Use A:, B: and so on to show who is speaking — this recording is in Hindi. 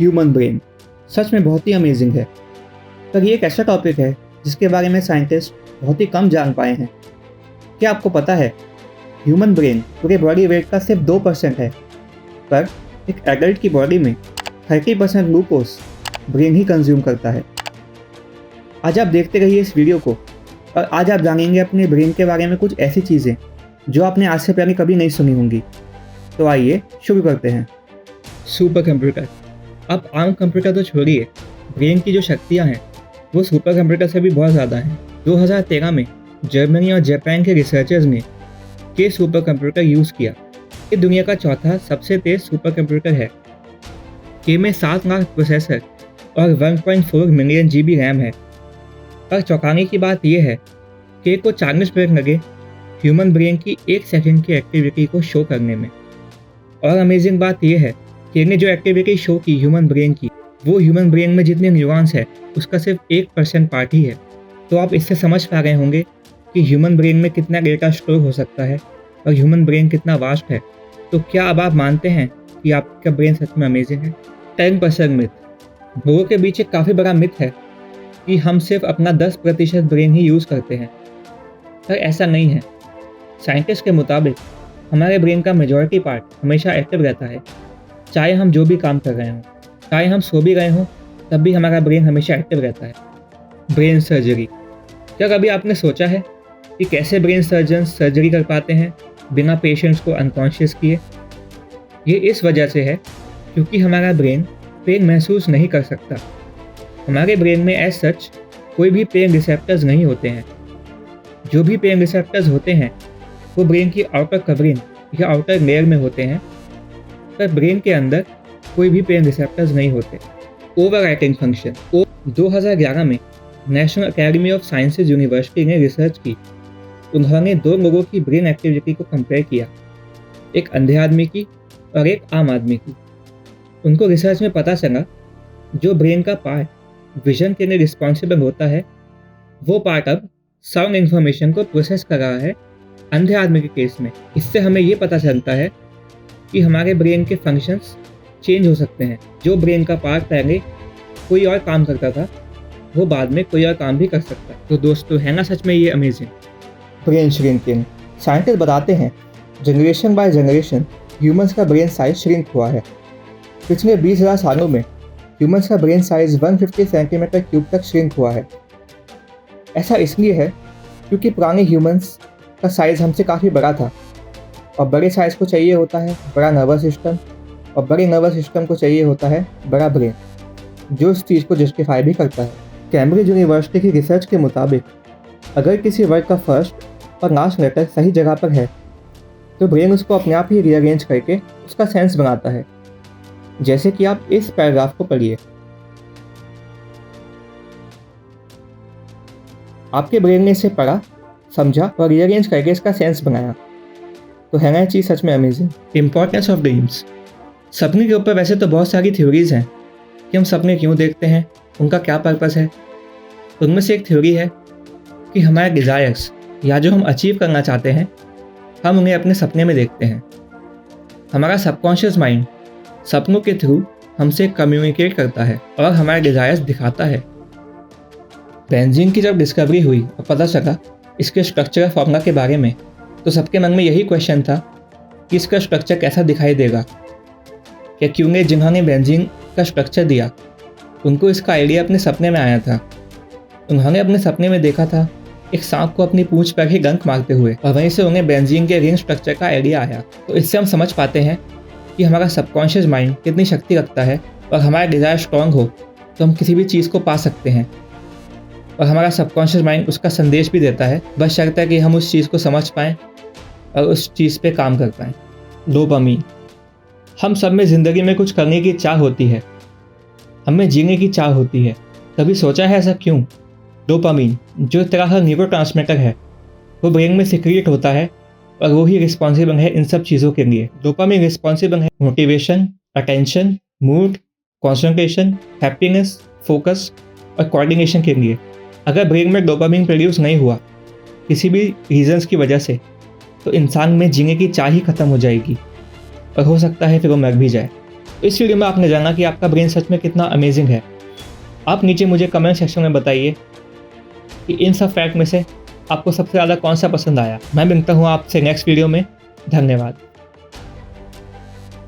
A: ह्यूमन ब्रेन सच में बहुत ही अमेजिंग है। पर ये एक ऐसा टॉपिक है जिसके बारे में साइंटिस्ट बहुत ही कम जान पाए हैं। क्या आपको पता है, ह्यूमन ब्रेन पूरे बॉडी वेट का सिर्फ 2% है, पर एक एडल्ट की बॉडी में 30% ग्लूकोज ब्रेन ही कंज्यूम करता है। आज आप देखते रहिए इस वीडियो को और आज आप जानेंगे अपने ब्रेन के बारे में कुछ ऐसी चीज़ें जो आपने आज से पहले कभी नहीं सुनी होंगी। तो आइए शुरू करते हैं।
B: Super computer. अब आम कंप्यूटर तो छोड़िए, ब्रेन की जो शक्तियाँ हैं वो सुपर कंप्यूटर से भी बहुत ज़्यादा हैं। 2013 में जर्मनी और जापान के रिसर्चर्स ने के सुपर कंप्यूटर यूज़ किया। ये दुनिया का चौथा सबसे तेज़ सुपर कंप्यूटर है। के में 7 लाख प्रोसेसर और 1.4 मिलियन GB रैम है। पर चौंकाने की बात यह है कि को 40 मिनट लगे ह्यूमन ब्रेन की 1 सेकंड की एक्टिविटी को शो करने में। और अमेजिंग बात यह है कि ने जो एक्टिविटी शो की ह्यूमन ब्रेन की, वो ह्यूमन ब्रेन में जितने न्यूरॉन्स है उसका सिर्फ 1% पार्ट ही है। तो आप इससे समझ पा रहे होंगे कि ह्यूमन ब्रेन में कितना डेटा स्टोर हो सकता है और ह्यूमन ब्रेन कितना वास्ट है। तो क्या अब आप मानते हैं कि आपका ब्रेन सच में अमेजिंग है? 10% मिथ। लोगों के बीच एक काफ़ी बड़ा मिथ है कि हम सिर्फ अपना 10% ब्रेन ही यूज़ करते हैं, पर ऐसा नहीं है। साइंटिस्ट के मुताबिक हमारे ब्रेन का मेजॉरिटी पार्ट हमेशा एक्टिव रहता है। चाहे हम जो भी काम कर रहे हों, चाहे हम सो भी गए हों, तब भी हमारा ब्रेन हमेशा एक्टिव रहता है। Brain surgery. क्या कभी आपने सोचा है कि कैसे ब्रेन सर्जन सर्जरी कर पाते हैं बिना पेशेंट्स को अनकॉन्शियस किए? ये इस वजह से है क्योंकि हमारा ब्रेन पेन महसूस नहीं कर सकता। हमारे ब्रेन में एज सच कोई भी पेन रिसेप्टर्स नहीं होते हैं। जो भी पेन रिसेप्टर्स होते हैं वो ब्रेन की आउटर कवरिंग या आउटर लेयर में होते हैं, पर ब्रेन के अंदर कोई भी पेन रिसेप्टर्स नहीं होते। Over writing function. 2011 में national academy of sciences university ने रिसर्च की। उन्होंने 2 लोगों की ब्रेन एक्टिविटी को कंपेयर किया, एक अंधे आदमी की और एक आम आदमी की। उनको रिसर्च में पता चला जो ब्रेन का पार्ट विजन के लिए रिस्पॉन्सिबल होता है, वो पार्ट अब साउंड इंफॉर्मेशन को प्रोसेस कर रहा है अंधे आदमी के केस में। इससे हमें ये पता चलता है कि हमारे ब्रेन के फंक्शंस चेंज हो सकते हैं। जो ब्रेन का पार्ट पहले कोई और काम करता था, वो बाद में कोई और काम भी कर सकता है। तो दोस्तों, है ना सच में ये अमेजिंग?
A: Brain shrinking. साइंटिस्ट बताते हैं जनरेशन बाय जनरेशन ह्यूमंस का ब्रेन साइज श्रिंक हुआ है। पिछले 20,000 सालों में ह्यूमंस का ब्रेन साइज 150 सेंटीमीटर क्यूब तक श्रिंक हुआ है। ऐसा इसलिए है क्योंकि पुराने ह्यूमंस का साइज़ हमसे काफ़ी बड़ा था और बड़े साइज़ को चाहिए होता है बड़ा नर्वस सिस्टम, और बड़े नर्वस सिस्टम को चाहिए होता है बड़ा ब्रेन, जो इस चीज़ को जस्टिफाई भी करता है। कैम्ब्रिज यूनिवर्सिटी की रिसर्च के मुताबिक अगर किसी वर्ड का फर्स्ट और लास्ट लेटर सही जगह पर है तो ब्रेन उसको अपने आप ही रीअरेंज करके उसका सेंस बनाता है। जैसे कि आप इस पैराग्राफ को पढ़िए। आपके ब्रेन ने इसे पढ़ा, समझा और रीअरेंज करके इसका सेंस बनाया। तो है ना ये चीज़ सच में अमेजिंग।
B: Importance of dreams. सपने के ऊपर वैसे तो बहुत सारी थ्योरीज हैं कि हम सपने क्यों देखते हैं, उनका क्या पर्पस है। उनमें से एक थ्योरी है कि हमारे डिज़ायर्स या जो हम अचीव करना चाहते हैं, हम उन्हें अपने सपने में देखते हैं। हमारा सबकॉन्शियस माइंड सपनों के थ्रू हमसे कम्युनिकेट करता है और हमारे डिज़ायर्स दिखाता है। बेंजीन की जब डिस्कवरी हुई और पता चला इसके स्ट्रक्चर फॉर्मूला के बारे में, तो सबके मन में यही क्वेश्चन था कि इसका स्ट्रक्चर कैसा दिखाई देगा। क्या क्योंकि जिन्होंने बेंजीन का स्ट्रक्चर दिया उनको इसका आइडिया अपने सपने में आया था। उन्होंने अपने सपने में देखा था एक सांप को अपनी पूंछ पर ही डंक मारते हुए, और वहीं से उन्हें बेंजीन के रिंग स्ट्रक्चर का आइडिया आया। तो इससे हम समझ पाते हैं कि हमारा सबकॉन्शियस माइंड कितनी शक्ति रखता है, और हमारा डिज़ायर स्ट्रॉन्ग हो तो हम किसी भी चीज़ को पा सकते हैं। और हमारा सबकॉन्शियस माइंड उसका संदेश भी देता है, बस शर्त है कि हम उस चीज़ को समझ पाएँ और उस चीज़ पे काम कर पाएँ। डोपामीन। हम सब में ज़िंदगी में कुछ करने की चाह होती है, हमें जीने की चाह होती है। कभी सोचा है ऐसा क्यों? डोपामीन जो एक तरह का न्यूरोट्रांसमीटर है, वो ब्रेन में सिक्रिएट होता है और वो ही रिस्पॉन्सिबल है इन सब चीज़ों के लिए। डोपामीन रिस्पॉन्सिबल है motivation, attention, mood, concentration, happiness, focus और कोऑर्डिनेशन के लिए। अगर ब्रेन में डोपामीन प्रोड्यूस नहीं हुआ किसी भी रीजंस की वजह से, तो इंसान में जीने की चाह ही खत्म हो जाएगी और हो सकता है फिर वो मर भी जाए। इस वीडियो में आपने जाना कि आपका ब्रेन सच में कितना अमेजिंग है। आप नीचे मुझे कमेंट सेक्शन में बताइए कि इन सब फैक्ट में से आपको सबसे ज़्यादा कौन सा पसंद आया। मैं मिलता हूँ आपसे नेक्स्ट वीडियो में। धन्यवाद।